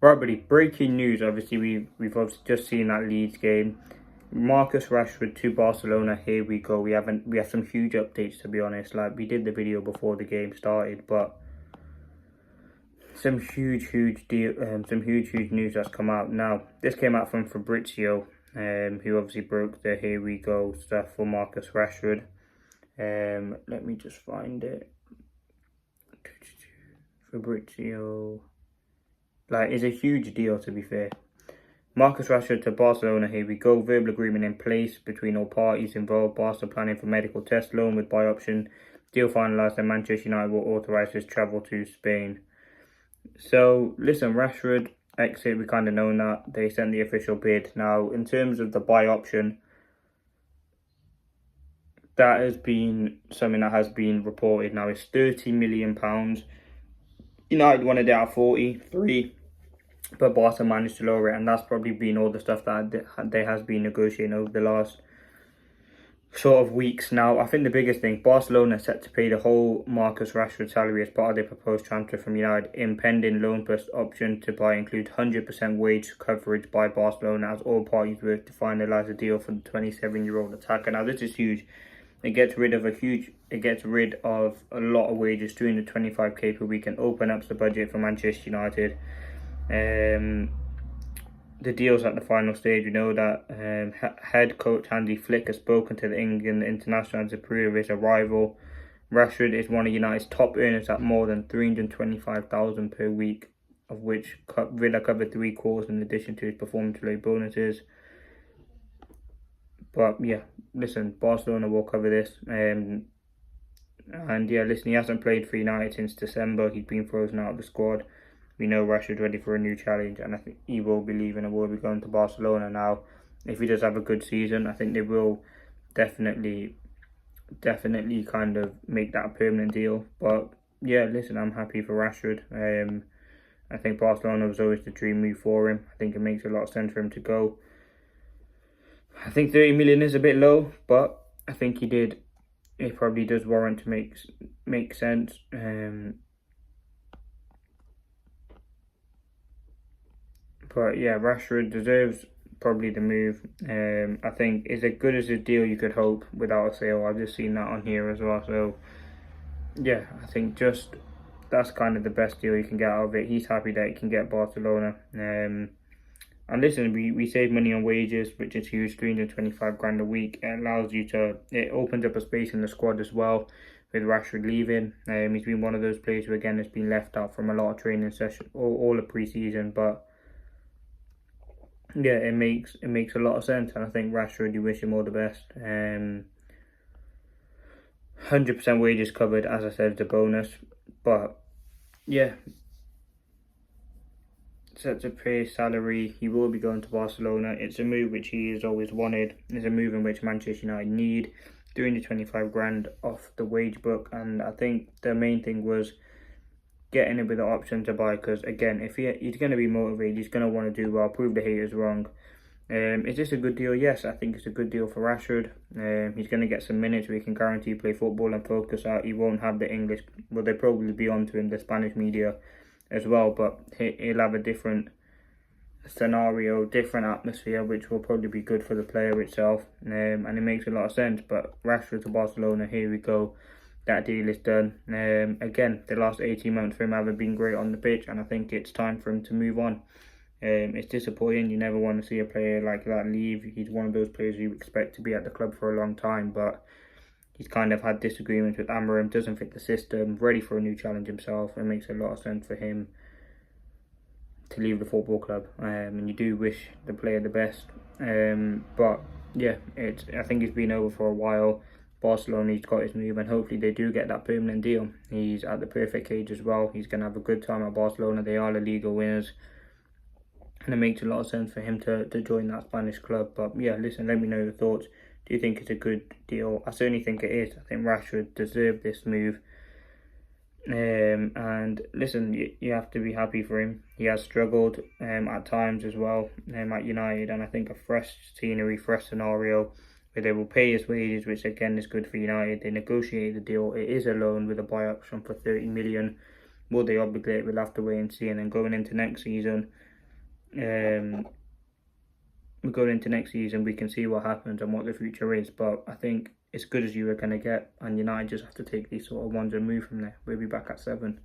Right, buddy, breaking news. Obviously, we've obviously just seen that Leeds game. Marcus Rashford to Barcelona. Here we go. We have some huge updates, to be honest. Like, we did the video before the game started, but some huge news that's come out. Now, this came out from Fabrizio, who obviously broke the here we go stuff for Marcus Rashford. Let me just find it. Fabrizio. Like, it's a huge deal, to be fair. Marcus Rashford to Barcelona, here we go. Verbal agreement in place between all parties involved. Barca planning for medical test loan with buy option. Deal finalised and Manchester United will authorise his travel to Spain. So, listen, Rashford exit, we kind of know that. They sent the official bid. Now, in terms of the buy option, that has been something that has been reported. Now, it's £30 million. United wanted it at 43, but Barca managed to lower it, and that's probably been all the stuff that they has been negotiating over the last sort of weeks now. I think the biggest thing, Barcelona set to pay the whole Marcus Rashford salary as part of their proposed transfer from United. Impending loan plus option to buy include 100% wage coverage by Barcelona as all parties work to finalise a deal for the 27-year-old attacker. Now, this is huge. It gets rid of a lot of wages, 225k per week, and open up the budget for Manchester United. The deal's at the final stage. We know that head coach Hansi Flick has spoken to the England international to approve his arrival. Rashford is one of United's top earners at more than £325,000 per week, of which Villa covered 3/4 in addition to his performance-related bonuses. But yeah, listen, Barcelona will cover this. And yeah, listen, he hasn't played for United since December. He's been frozen out of the squad. We know Rashford's ready for a new challenge, and I think he will be leaving and will be going to Barcelona now. If he does have a good season, I think they will definitely kind of make that a permanent deal. But yeah, listen, I'm happy for Rashford. I think Barcelona was always the dream move for him. I think it makes a lot of sense for him to go. I think 30 million is a bit low, but I think it probably does warrant to make sense. But yeah, Rashford deserves probably the move. I think it's as good as a deal you could hope without a sale. I've just seen that on here as well. So yeah, I think that's kind of the best deal you can get out of it. He's happy that he can get Barcelona. And listen, we save money on wages, which is huge, 325 grand a week. It opens up a space in the squad as well with Rashford leaving. He's been one of those players who, again, has been left out from a lot of training sessions, all of pre-season. But yeah, it makes a lot of sense. And I think Rashford, you wish him all the best. 100% wages covered, as I said, is a bonus. But yeah, set to pay salary, he will be going to Barcelona. It's a move which he has always wanted. It's a move in which Manchester United need. 325 grand off the wage book, and I think the main thing was getting it with the option to buy, because again, if he's going to be motivated, he's going to want to do well, prove the haters wrong. Is this a good deal? Yes, I think it's a good deal for Rashford. He's going to get some minutes where he can guarantee play football and focus out. He won't have the English, well, they'll probably be onto him, the Spanish media as well, but he'll have a different scenario, different atmosphere, which will probably be good for the player itself. And it makes a lot of sense. But Rashford to Barcelona, here we go. That deal is done. Again, the last 18 months for him haven't been great on the pitch, and I think it's time for him to move on. It's disappointing. You never want to see a player like that leave. He's one of those players you expect to be at the club for a long time, but he's kind of had disagreements with Amorim, doesn't fit the system, ready for a new challenge himself. It makes a lot of sense for him to leave the football club. And you do wish the player the best. But yeah, I think it's been over for a while. Barcelona, he's got his move, and hopefully they do get that permanent deal. He's at the perfect age as well. He's going to have a good time at Barcelona. They are La Liga winners. And it makes a lot of sense for him to join that Spanish club. But yeah, listen, let me know your thoughts. Do you think it's a good deal? I certainly think it is. I think Rashford deserved this move. And listen, you have to be happy for him. He has struggled at times as well at United. And I think a fresh scenery, fresh scenario where they will pay his wages, which again is good for United. They negotiate the deal. It is a loan with a buy option for 30 million. Will they obligate? We'll have to wait and see. And then going into next season, we go into next season, we can see what happens and what the future is. But I think as good as you are going to get, and United just have to take these sort of ones and move from there. We'll be back at 7.